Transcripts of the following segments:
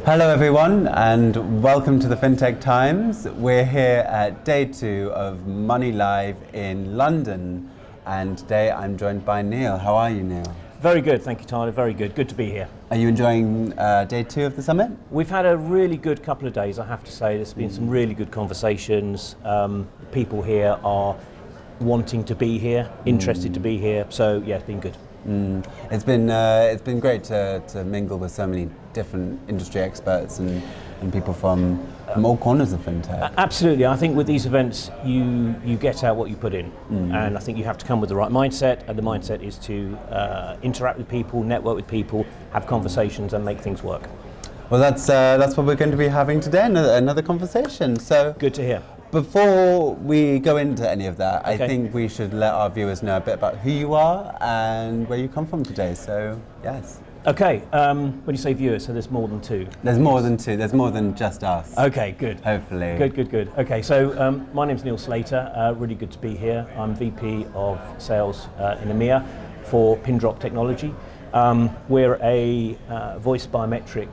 Hello everyone and welcome to the FinTech Times. We're here at day 2 of MoneyLIVE in London, and today I'm joined by Neil. How are you, Neil? Very good, thank you, Tyler. Very good. Good to be here. Are you enjoying day 2 of the summit? We've had a really good couple of days, I have to say. There's been some really good conversations. People here are wanting to be here, interested to be here. So yeah, it's been good. It's been great to mingle with so many different industry experts and people from all corners of fintech. Absolutely. I think with these events, you get out what you put in, and I think you have to come with the right mindset. And the mindset is to interact with people, network with people, have conversations, and make things work. Well, that's what we're going to be having today. Another conversation. So good to hear. Before we go into any of that, Okay. I think we should let our viewers know a bit about who you are and where you come from today. So, yes. Okay, when you say viewers, so there's more than 2? There's more than 2. There's more than just us. Okay, good. Hopefully. Good. Okay, so my name's Neil Slater. Really good to be here. I'm VP of Sales in EMEA for Pindrop Technology. We're a voice biometric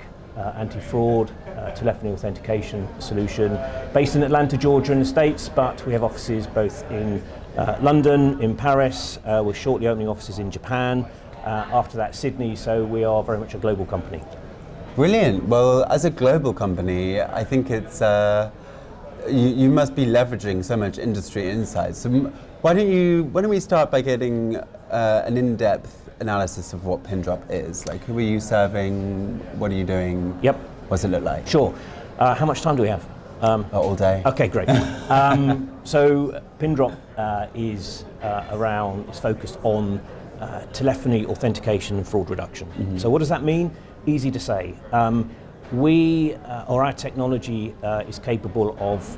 anti-fraud telephony authentication solution based in Atlanta, Georgia in the States, but we have offices both in London, in Paris. We're shortly opening offices in Japan. After that, Sydney, so we are very much a global company. Brilliant. Well, as a global company, I think it's you must be leveraging so much industry insights. So why don't we start by getting an in-depth analysis of what Pindrop is? Like, who are you serving? What are you doing? Yep. What does it look like? Sure. How much time do we have? All day. Okay, great. So Pindrop is focused on telephony authentication and fraud reduction. So what does that mean? Easy to say. Our technology is capable of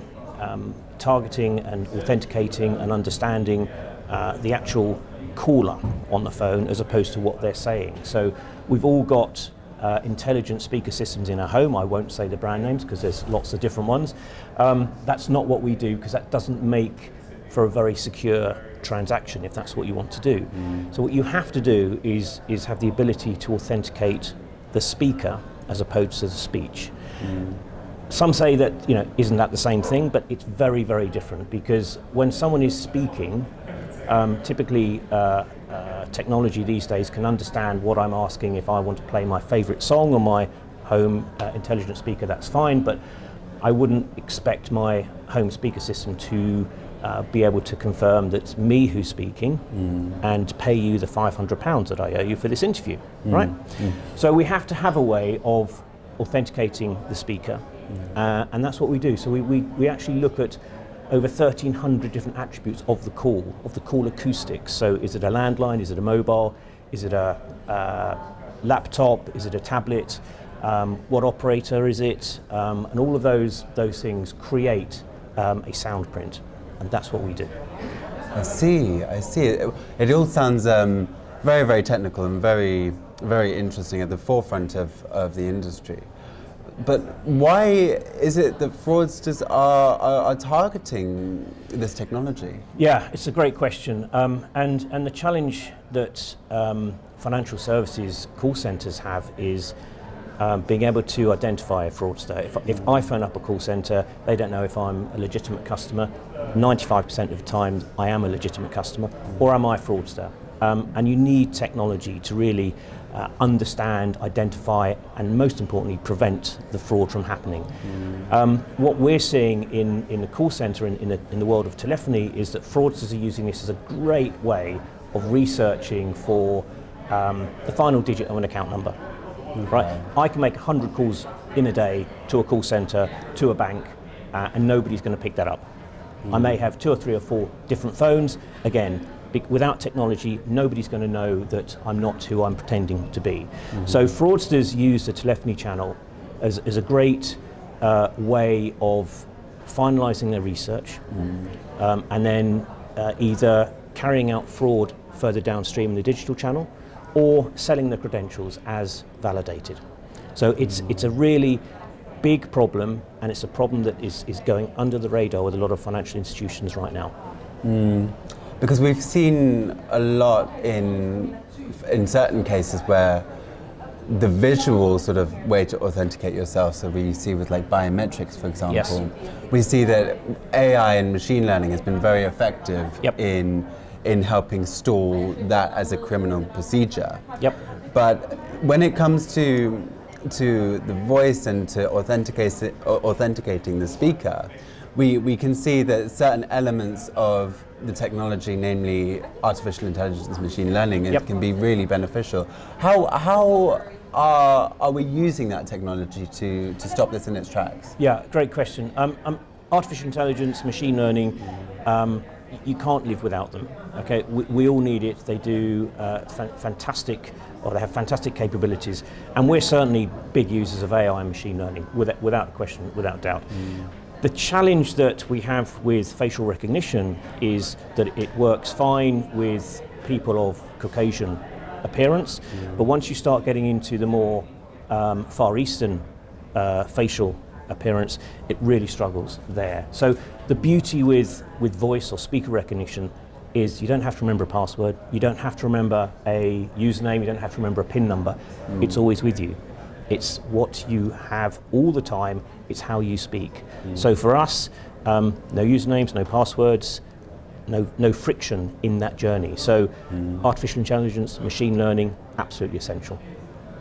targeting and authenticating and understanding the actual caller on the phone as opposed to what they're saying. So we've all got intelligent speaker systems in our home. I won't say the brand names because there's lots of different ones. That's not what we do, because that doesn't make for a very secure transaction if that's what you want to do. So what you have to do is have the ability to authenticate the speaker as opposed to the speech. Some say that, isn't that the same thing? But it's very, very different, because when someone is speaking, typically technology these days can understand what I'm asking. If I want to play my favorite song on my home intelligent speaker, that's fine, but I wouldn't expect my home speaker system to be able to confirm that it's me who's speaking and pay you the £500 that I owe you for this interview, right? So we have to have a way of authenticating the speaker, and that's what we do. So we actually look at over 1,300 different attributes of the call acoustics. So is it a landline, is it a mobile, is it a laptop, is it a tablet, what operator is it, and all of those things create a sound print. And that's what we do. I see. It all sounds very, very technical and very, very interesting, at the forefront of the industry. But why is it that fraudsters are targeting this technology? Yeah, it's a great question. And the challenge that financial services call centers have is being able to identify a fraudster. If I phone up a call center, they don't know if I'm a legitimate customer. 95% of the time I am a legitimate customer, or am I a fraudster? And you need technology to really understand, identify, and most importantly, prevent the fraud from happening. What we're seeing in the call center, in the world of telephony, is that fraudsters are using this as a great way of researching for the final digit of an account number. Right? I can make 100 calls in a day to a call center, to a bank, and nobody's going to pick that up. I may have 2 or 3 or 4 different phones. Again, without technology, nobody's going to know that I'm not who I'm pretending to be. So fraudsters use the telephony channel as a great way of finalizing their research, and then either carrying out fraud further downstream in the digital channel, or selling the credentials as validated. So it's a really big problem, and it's a problem that is going under the radar with a lot of financial institutions right now. Because we've seen a lot in certain cases where the visual sort of way to authenticate yourself. So we see with like biometrics, for example, Yes. we see that AI and machine learning has been very effective Yep. in helping stall that as a criminal procedure. Yep. But when it comes to the voice and to authenticating the speaker, we can see that certain elements of the technology, namely artificial intelligence, machine learning, Yep. can be really beneficial. How are we using that technology to stop this in its tracks? Yeah, great question. Artificial intelligence, machine learning, you can't live without them. Okay, we all need it. They do fantastic, or they have fantastic capabilities, and we're certainly big users of AI and machine learning, without question, without doubt. The challenge that we have with facial recognition is that it works fine with people of Caucasian appearance, but once you start getting into the more Far Eastern facial appearance, it really struggles there. So the beauty with voice or speaker recognition is you don't have to remember a password, you don't have to remember a username, you don't have to remember a PIN number. It's always with you. It's what you have all the time, it's how you speak. So for us, no usernames, no passwords, no friction in that journey. So artificial intelligence, machine learning, absolutely essential.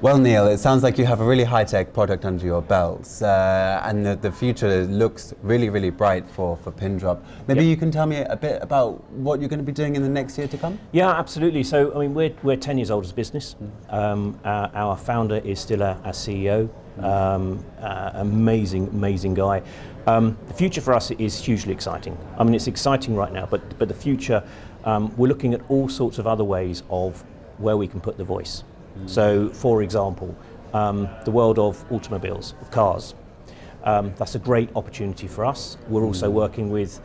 Well, Neil, it sounds like you have a really high-tech product under your belts, and the future looks really, really bright for Pindrop. Maybe Yep. you can tell me a bit about what you're going to be doing in the next year to come? Yeah, absolutely. So, I mean, we're 10 years old as a business. Our founder is still our CEO. Amazing guy. The future for us is hugely exciting. I mean, it's exciting right now, but the future, we're looking at all sorts of other ways of where we can put the voice. So, for example, the world of automobiles, of cars. That's a great opportunity for us. We're also working with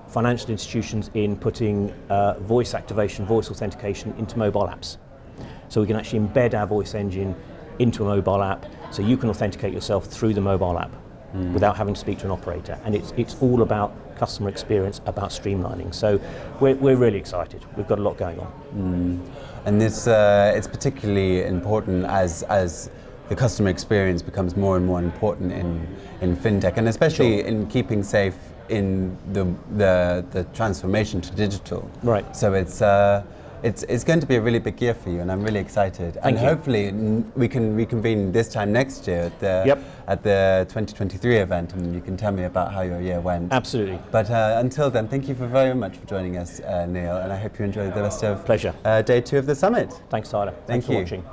financial institutions in putting voice activation, voice authentication into mobile apps. So we can actually embed our voice engine into a mobile app, so you can authenticate yourself through the mobile app without having to speak to an operator. And it's all about customer experience, about streamlining. So we're really excited. We've got a lot going on. And this it's particularly important as the customer experience becomes more and more important in fintech, and especially in keeping safe in the transformation to digital. Right. So it's going to be a really big year for you, and I'm really excited. Thank you. Hopefully we can reconvene this time next year at the 2023 event, and you can tell me about how your year went. Absolutely. But until then, thank you very much for joining us, Neil, and I hope you enjoy the rest of Pleasure. day 2 of the summit. Thanks, Tyler. Thanks for you. watching.